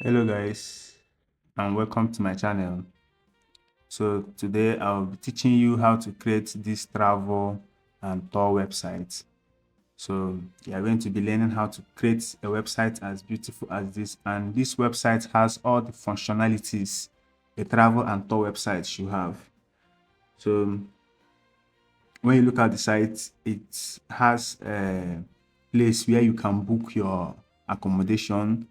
Hello guys, and welcome to my channel. So today I'll be teaching you how to create this travel and tour website. So you are going to be learning how to create a website as beautiful as this, and this website has all the functionalities a travel and tour website should have. So when you look at the site, it has a place where you can book your accommodation,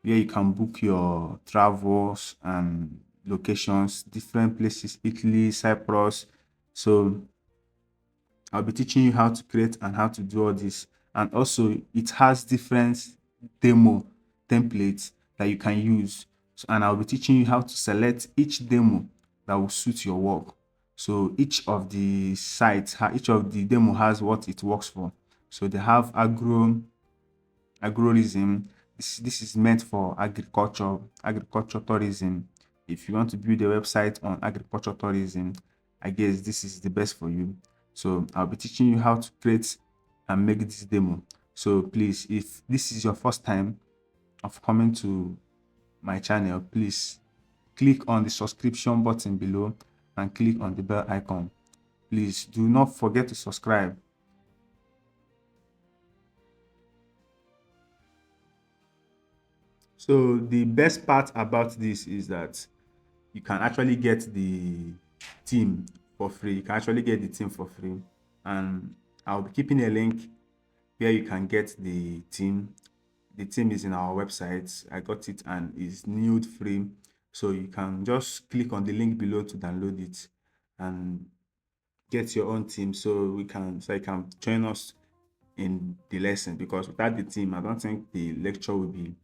where you can book your travels and locations, different places, Italy, Cyprus. So I'll be teaching you how to create and how to do all this. And also it has different demo templates that you can use. So, and I'll be teaching you how to select each demo that will suit your work. So each of the sites, each of the demo has what it works for. So they have agrorism. This is meant for agriculture tourism. If you want to build a website on agriculture tourism, I guess this is the best for you. So I'll be teaching you how to create and make this demo. So please, if this is your first time of coming to my channel, please click on the subscription button below and click on the bell icon. Please do not forget to subscribe. So the best part about this is that you can actually get the theme for free. You can actually get the theme for free. And I'll be keeping a link where you can get the theme. The theme is in our website. I got it and it's nude free. So you can just click on the link below to download it and get your own theme so you can join us in the lesson, because without the theme, I don't think the lecture will be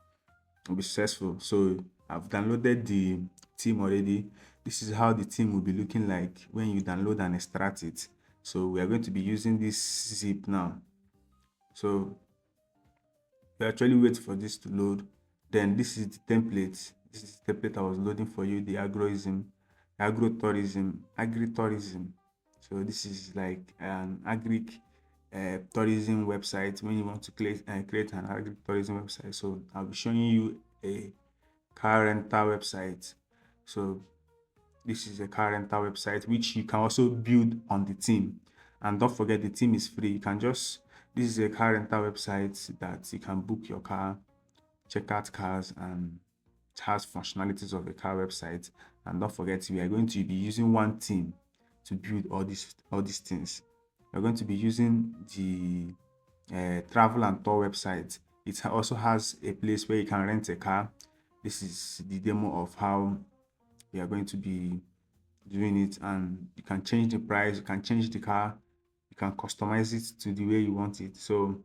successful. So I've downloaded the theme already. This is how the theme will be looking like when you download and extract it. So we are going to be using this zip now. So we actually wait for this to load. Then this is the template. This is the template I was loading for you, the agritourism. So this is like an tourism website when you want to create an agritourism website. So I'll be showing you a car rental website. So this is a car rental website which you can also build on the theme. And don't forget, the theme is free. This is a car rental website that you can book your car, check out cars, and it has functionalities of a car website. And don't forget, we are going to be using one theme to build all these things. We're going to be using the travel and tour website. It also has a place where you can rent a car. This is the demo of how we are going to be doing it, and you can change the price, you can change the car, you can customize it to the way you want it. So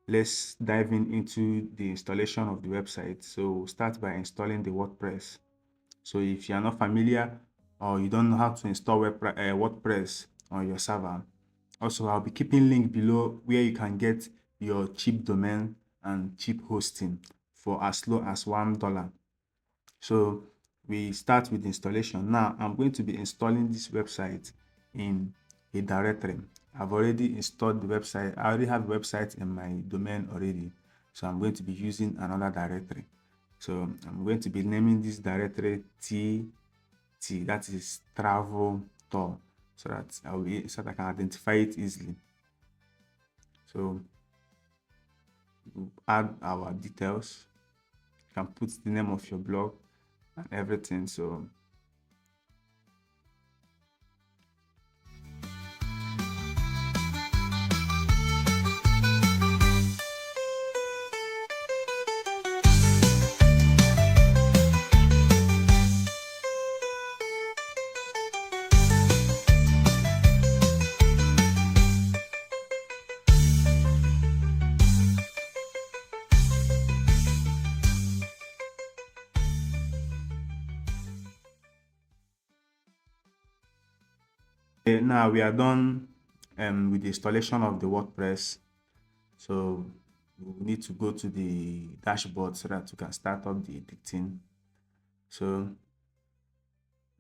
let's dive into the installation of the website. So we'll start by installing the WordPress. So if you are not familiar or you don't know how to install WordPress on your server, also I'll be keeping link below where you can get your cheap domain and cheap hosting for as low as $1. So we start with installation. Now I'm going to be installing this website in a directory. I've already installed the website. I already have a website in my domain already. So I'm going to be using another directory. So I'm going to be naming this directory TT, that is travel tour, so that I can identify it easily. So we'll add our details. You can put the name of your blog and everything. So now we are done with the installation of the WordPress. So we need to go to the dashboard so that we can start up the editing. So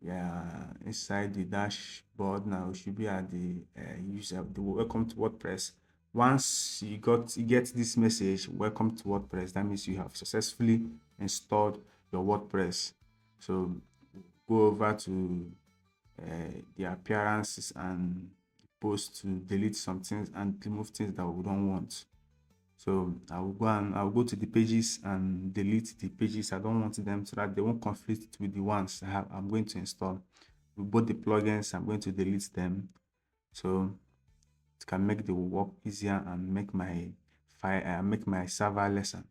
yeah, inside the dashboard now, we should be at the user, the welcome to WordPress. Once you get this message, welcome to WordPress, that means you have successfully installed your WordPress. So go over to the appearances and post to delete some things and remove things that we don't want. So I'll go to the pages and delete the pages I don't want them, so that they won't conflict with the ones I'm going to install. With both the plugins, I'm going to delete them, so it can make the work easier and make my server lesser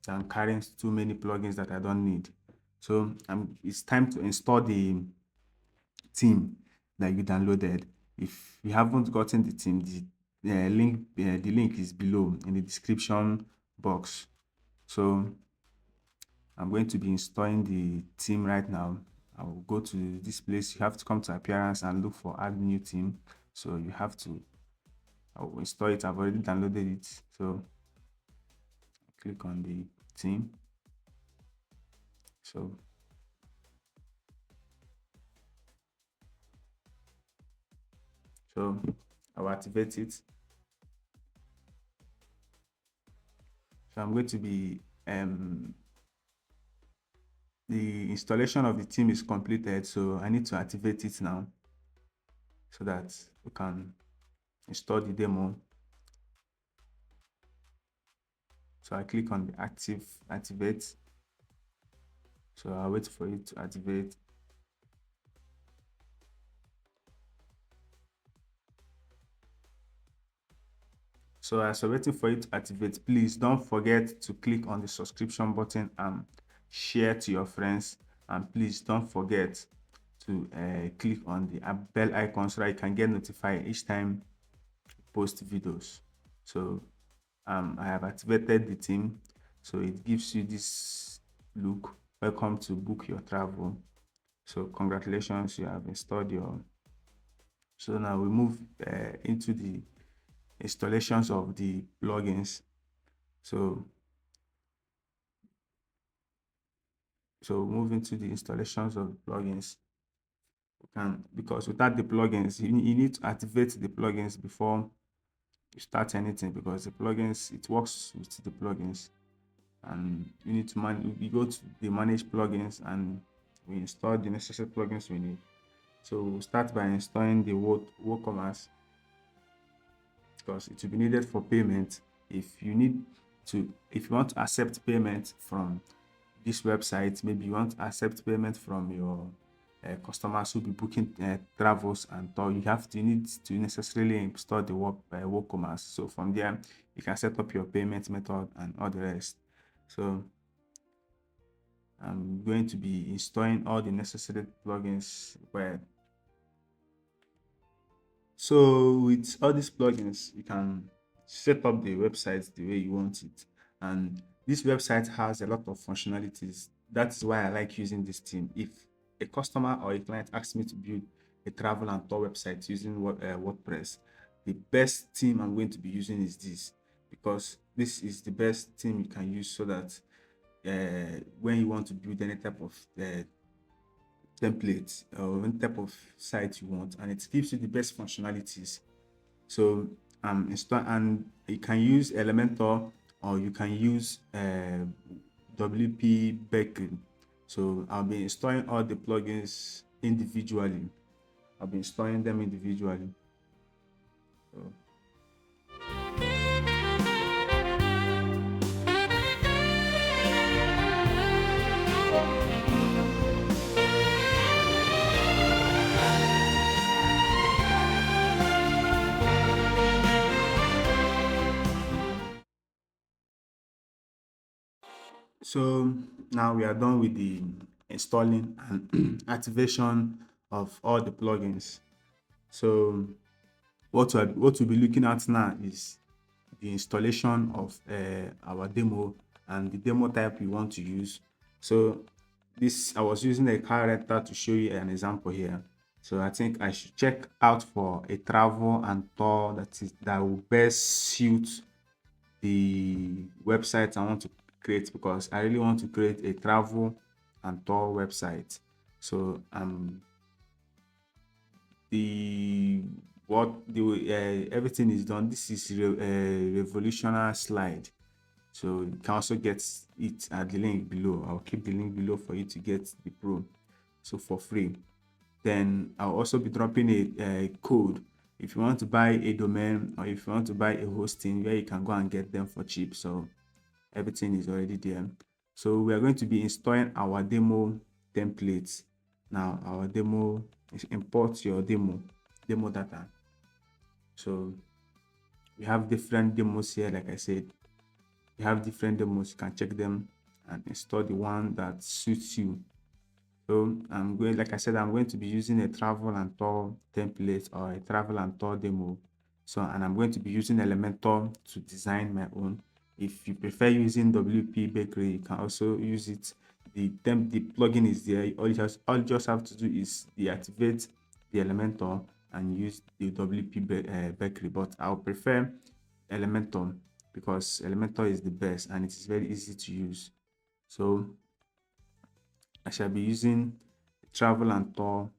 than carrying too many plugins that I don't need. So it's time to install the theme that you downloaded. If you haven't gotten the theme, the link is below in the description box. So I'm going to be installing the theme right now. I will go to this place. You have to come to appearance and look for add new theme. So you have to, I will install it. I've already downloaded it. So click on the theme. So I will activate it. So I'm going to be the installation of the theme is completed, so I need to activate it now so that we can install the demo. So I click on the activate. So I'll wait for it to activate. So as you're waiting for it to activate, please don't forget to click on the subscription button and share to your friends. And please don't forget to click on the bell icon so that you can get notified each time I post videos. So I have activated the theme, so it gives you this look. Welcome to book your travel. So congratulations, you have installed your. So now we move into the installations of the plugins. So moving to the installations of plugins, because without the plugins, you need to activate the plugins before you start anything, because the plugins, it works with the plugins, and you need to we go to the manage plugins and we install the necessary plugins we need. So we'll start by installing the WooCommerce, because it will be needed for payment. If you want to accept payment from this website, maybe you want to accept payment from your customers who will be booking travels and tour, you need to necessarily install the WooCommerce. So from there, you can set up your payment method and all the rest. So I'm going to be installing all the necessary plugins required. So with all these plugins, you can set up the website the way you want it. And this website has a lot of functionalities. That's why I like using this theme. If a customer or a client asks me to build a travel and tour website using WordPress, the best theme I'm going to be using is this, because this is the best theme you can use, so that when you want to build any type of template or any type of site you want, and it gives you the best functionalities. So install, and you can use Elementor, or you can use WP Bakery. So I'll be installing all the plugins individually. I'll be installing them individually. So, so now we are done with the installing and activation of all the plugins. So what we'll be looking at now is the installation of our demo and the demo type we want to use. So I was using a car rental to show you an example here. So I think I should check out for a travel and tour that will best suit the website I want to create, because I really want to create a travel and tour website. So everything is done. This is a revolutionary slide. So you can also get it at the link below. I'll keep the link below for you to get the pro, so for free. Then I'll also be dropping a code if you want to buy a domain, or if you want to buy a hosting, where you can go and get them for cheap. So everything is already there. So we are going to be installing our demo templates. Now our demo is import your demo data. So we have different demos here. Like I said, we have different demos. You can check them and install the one that suits you. So I'm going, like I said, I'm going to be using a travel and tour template, or a travel and tour demo. So, and I'm going to be using Elementor to design my own. If you prefer using WP Bakery, you can also use it. The plugin is there. All you just have to do is deactivate the Elementor and use the Bakery. But I'll prefer Elementor, because Elementor is the best and it is very easy to use. So I shall be using travel and tour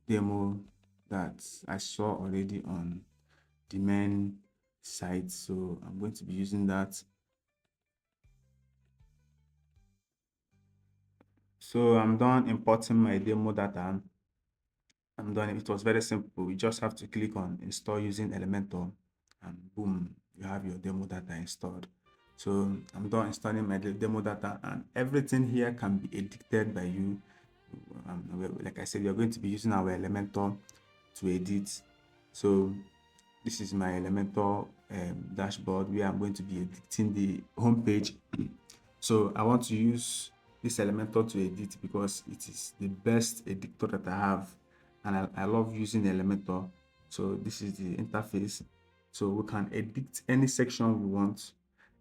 demo that I saw already on the main site. So I'm going to be using that. So I'm done importing my demo data. I'm done. It was very simple. You just have to click on install using Elementor, and boom, you have your demo data installed. So I'm done installing my demo data, and everything here can be edited by you. Like I said, we are going to be using our Elementor to edit. So this is my Elementor dashboard, where I'm going to be editing the home page. So I want to use this Elementor to edit because it is the best editor that I have, and I love using Elementor. So this is the interface. So we can edit any section we want.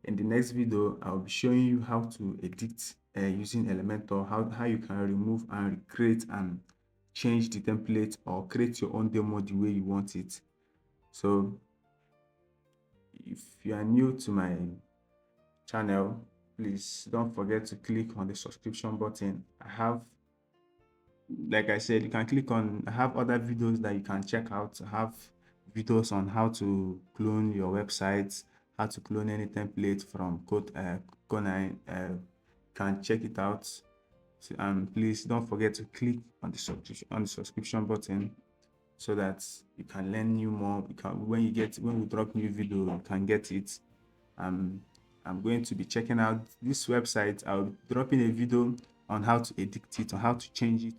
In the next video, I'll be showing you how to edit using Elementor, how you can remove and recreate and change the template, or create your own demo the way you want it. So if you are new to my channel, please don't forget to click on the subscription button. I have, like I said, you can click on, I have other videos that you can check out. I have videos on how to clone your websites, how to clone any template from Code9. Can check it out. So, and please don't forget to click on the subscription button, so that you can learn new more. When we drop new video, you can get it. I'm going to be checking out this website. I'll be dropping a video on how to edit it, on how to change it